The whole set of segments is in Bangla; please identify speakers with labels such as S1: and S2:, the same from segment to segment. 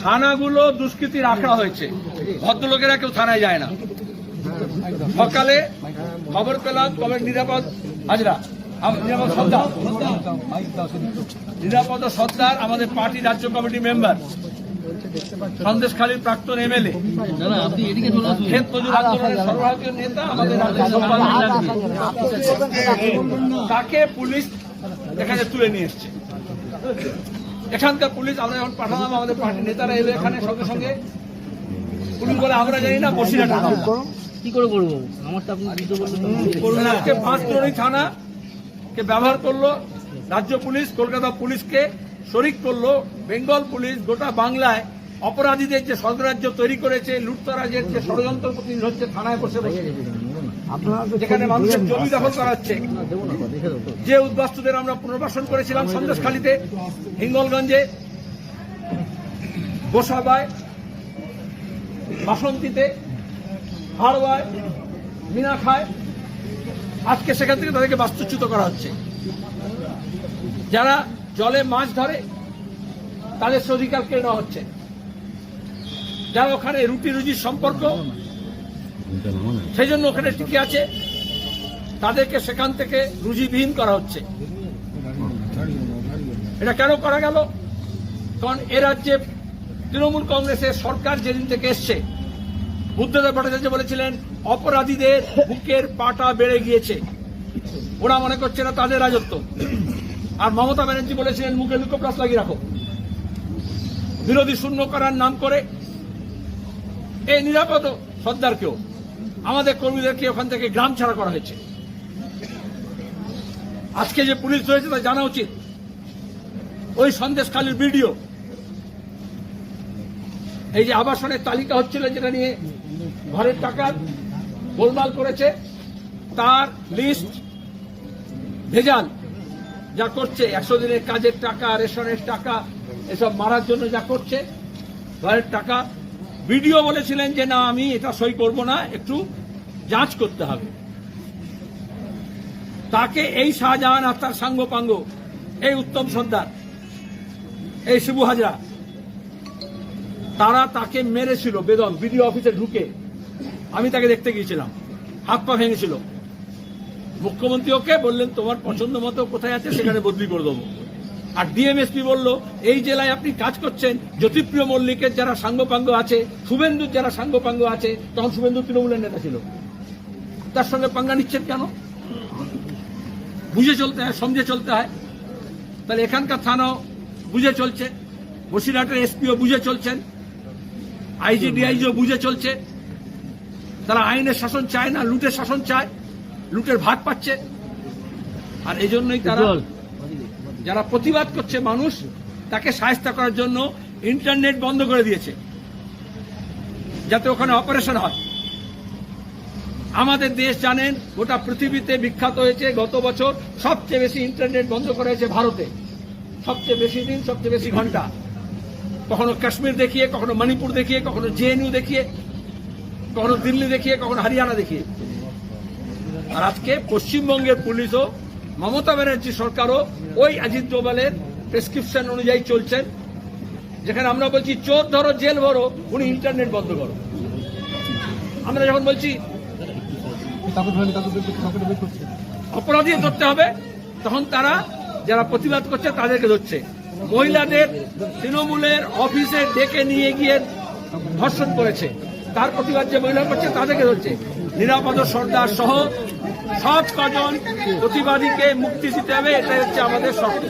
S1: থানাগুলো দুষ্কৃতির আখড়া হয়েছে, ভদ্রলোকেরা কেউ থানায় যায় না। সকালে খবর পেলাম কবে নিরাপদ হাজরা নিরাপদ সর্দার আমাদের পার্টি রাজ্য কমিটি মেম্বার, সন্দেশখালীর প্রাক্তন এমএলএ, ক্ষেত মজুর আন্দোলনের সর্বভারতীয় নেতা, আমাদের তাকে পুলিশ এখানে তুলে নিয়ে এসছে। এখানকার পুলিশ আমরা যখন পাঠালাম, আমাদের পার্টির নেতারা এলো এখানে, সঙ্গে সঙ্গে পুলিশ বলে আমরা জানি না, বসিরহাট
S2: কি করে করবো, আমার তো আপনি
S1: আজকে 5 থানা কে ব্যবহার করলো রাজ্য পুলিশ, কলকাতা পুলিশকে শরিক করলো বেঙ্গল পুলিশ। গোটা বাংলায় অপরাধীদের যে স্বর্গরাজ্য তৈরি করেছে, লুটতরাজের যে ষড়যন্ত্র প্রতিদিন হচ্ছে থানায় বসে বসে, যেখানে মানুষের জমি দখল করা হচ্ছে, যে উদ্বাস্তুদের আমরা পুনর্বাসন করেছিলাম সন্দেশখালীতে, হিঙ্গলগঞ্জে, গোসাবায়, বাসন্তীতে, হাড়ওয়ায়, মিনাখায়, আজকে সেখান থেকে তাদেরকে বাস্তুচ্যুত করা হচ্ছে। যারা জলে মাছ ধরে তাদের সে অধিকার কেড়ে নেওয়া হচ্ছে। যারা ওখানে রুটি রুজির সম্পর্ক, সেই জন্য ওখানে টিকে আছে, তাদেরকে সেখান থেকে রুজিবিহীন করা হচ্ছে। এটা কেন করা গেল? কারণ এ রাজ্যে তৃণমূল কংগ্রেসের সরকার যেদিন থেকে এসছে, বুদ্ধদেব ভট্টাচার্য বলেছিলেন অপরাধীদের বুকের পাটা বেড়ে গিয়েছে, ওরা মনে করছে না তাদের রাজত্ব। আর মমতা ব্যানার্জি বলেছিলেন মুখে লুকোপ্লাস লাগিয়ে রাখো। বিরোধী শূন্য করার নাম করে এই নিরাপদ সর্দারকেও, আমাদের কর্মীদেরকে ওখান থেকে গ্রাম ছাড়া করা হয়েছে। আজকে যে পুলিশ ধরেছে তা জানা উচিত। ওই সন্দেশখালীর ভিডিও, এই যে আবাসনের তালিকা হচ্ছিল, যেটা নিয়ে ঘরের টাকা গোলমাল করেছে, তার লিস্ট ভেজাল যা করছে, 100 দিনের কাজের টাকা, রেশনের টাকা, এসব মারার জন্য যা করছে, ঘরের টাকা। ভিডিও বলেছিলেন যে না আমি এটা সই করব না, একটু যাঞ্চ করতে হবে। তাকে এই শাহজাহান আর তার সাঙ্গপাঙ্গ, এই উত্তম সর্দার, এই শিবু হাজরা, তারা তাকে মেরেছিল বেদম। বিডিও অফিসে ঢুকে আমি তাকে দেখতে গিয়েছিলাম, হাত পা ভেঙেছিল। মুখ্যমন্ত্রী ওকে বললেন তোমার পছন্দ মতো কোথায় আছে সেখানে বদলি করে দেবো। আর ডিএমএসপি বলল এই জেলায় আপনি কাজ করছেন, জ্যোতিপ্রিয় মল্লিকের যারা সাঙ্গপাঙ্গ আছে, শুভেন্দুর যারা সাঙ্গপাঙ্গ আছে, তখন শুভেন্দু তৃণমূলের নেতা ছিল, তার সঙ্গে পাঙ্গা নিচ্ছেন কেন? বুঝে চলতে হয়, সমঝে চলতে হয়। তাহলে এখানকার থানাও বুঝে চলছে, বসিরহাটের এসপিও বুঝে চলছেন, আইজি ডিআইজিও বুঝে চলছে। তারা আইনের শাসন চায় না, লুটের শাসন চায়, লুটের ভাগ পাচ্ছে। আর এই জন্যই তারা, যারা প্রতিবাদ করছে মানুষ, তাকে শায়েস্ত করার জন্য ইন্টারনেট বন্ধ করে দিয়েছে, যাতে ওখানে অপারেশন হয়। আমাদের দেশ জানেন গোটা পৃথিবীতে বিখ্যাত হয়েছে, গত বছর সবচেয়ে বেশি ইন্টারনেট বন্ধ করা হয়েছে ভারতে, সবচেয়ে বেশি দিন, সবচেয়ে বেশি ঘন্টা। কখনো কাশ্মীর দেখিয়ে, কখনো মণিপুর দেখিয়ে, কখনো জেএনইউ দেখিয়ে, কখনো দিল্লি দেখিয়ে, কখনো হরিয়ানা দেখিয়ে। আর আজকে পশ্চিমবঙ্গের পুলিশও, মমতা ব্যানার্জি সরকারও ওই অজিত ডোভালের প্রেসক্রিপশন অনুযায়ী চলছেন, যেখানে আমরা বলছি চোর ধরো জেল ভরো, উনি ইন্টারনেট বন্ধ করো। আমরা যখন বলছি অপরাধী ধরতে হবে, তখন তারা যারা প্রতিবাদ করছে তাদেরকে ধরছে। মহিলাদের তৃণমূলের অফিসে ডেকে নিয়ে গিয়ে ধর্ষণ করেছে, তার প্রতিবাদ যে মহিলা করছে তাদেরকে ধরছে। নিরাপদ সর্দার সহ সব কজন প্রতিবাদীকে মুক্তি দিতে হবে, এটাই হচ্ছে আমাদের শর্ত।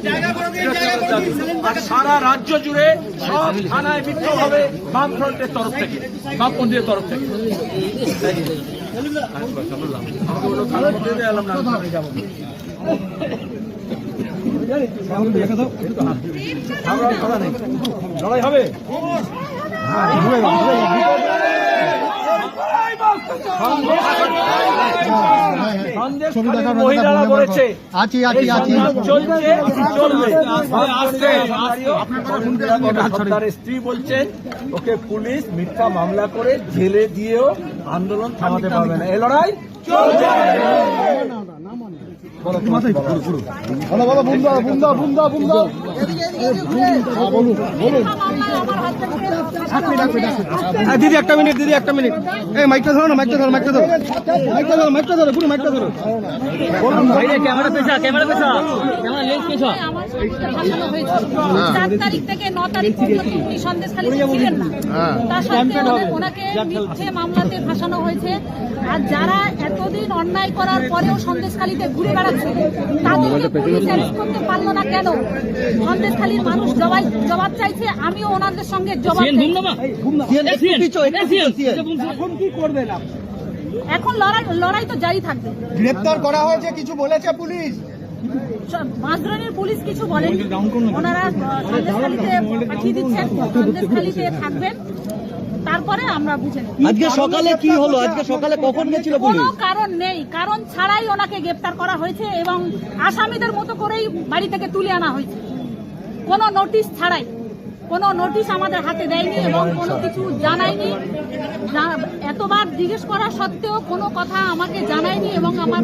S1: আর সারা রাজ্য জুড়ে সব থানায় বিক্ষোভ হবে বামফ্রন্টের তরফ থেকে, বামপন্থীদের তরফ থেকে। লড়াই হবে। মহিলারা বলেছে স্ত্রী বলছেন ওকে পুলিশ মিথ্যা মামলা করে জেলে দিয়েও আন্দোলন থামাতে পারবে না, এই লড়াই চলছে।
S3: দিদি একটা মিনিট, দিদি একটা মিনিট, এই মাইকটা ধরো না, মাইকটা ধরো, মাইকটা ধরো, মাইকটা ধরো, মাইকটা ধরো, পুরো মাইকটা ধরো।
S2: ক্যামেরা পেছা, ক্যামেরা পেছা, ক্যামেরা লেন্স পেছা।
S4: আমার সঙ্গে ভাসানো হয়েছে। 4 তারিখ থেকে 9 তারিখ পর্যন্ত উনি সন্দেশখালী ছিলেন না। তার সত্ত্বেও ওনাকে মিথ্যে মামলাতে ভাসানো হয়েছে। আর যারা এতদিন অন্যায় করার পরেও সন্দেশখালীতে ঘুরে বেড়াচ্ছে তাদেরকে পুলিশ অ্যারেস্ট করতে পারলো না কেন? সন্দেশখালীর মানুষ জবাব চাইছে, আমিও ওনাদের সঙ্গে জবাব
S2: সিএন ঘুম না মা,
S3: এখন কি করবেন?
S4: এখন লড়াই তো জারি থাকবে।
S3: গ্রেপ্তার করা হয়েছে, কিছু বলেছে পুলিশ?
S4: মাঝরানির পুলিশ কিছু বলেনি, ওনারা সন্দেশখালীতে পাঠিয়ে দিচ্ছেন, সন্দেশখালীতে থাকবেন, তারপরে আমরা বুঝে নেব।
S3: আজকে সকালে কি হলো? আজকে সকালে কখন গেছিল
S4: কোনো কারণ নেই, কারণ ছাড়াই ওনাকে গ্রেপ্তার করা হয়েছে এবং আসামিদের মতো করেই বাড়ি থেকে তুলে আনা হয়েছে, কোনো নোটিশ ছাড়াই। কোনো নোটিশ আমাদের হাতে দেয়নি এবং কোনো কিছু জানায়নি। এতবার জিজ্ঞেস করা সত্ত্বেও কোনো কথা আমাকে জানায়নি এবং আমার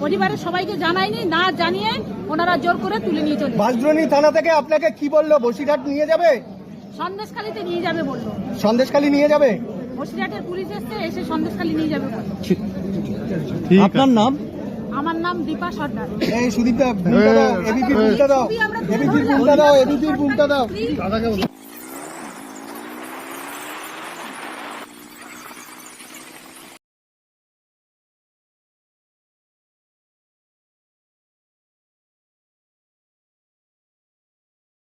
S4: পরিবারের সবাইকে জানায়নি। না জানিয়ে ওনারা জোর করে তুলে নিয়ে চলে।
S3: বাঁশদ্রোণী থানা থেকে আপনাকে কি বললো? বসিরহাট নিয়ে যাবে?
S4: সন্দেশখালীতে নিয়ে যাবে বললো।
S3: সন্দেশখালী নিয়ে যাবে?
S4: বসিরহাটের পুলিশ এসে সন্দেশখালী নিয়ে যাবে বললো।
S3: আপনার নাম?
S4: আমার নাম দীপা সর্দার।
S3: এই সুদীপ দা, এবিপি বুলটা দাও, এবিপির বুলটা দাও, এবিপির বুলটা দাও।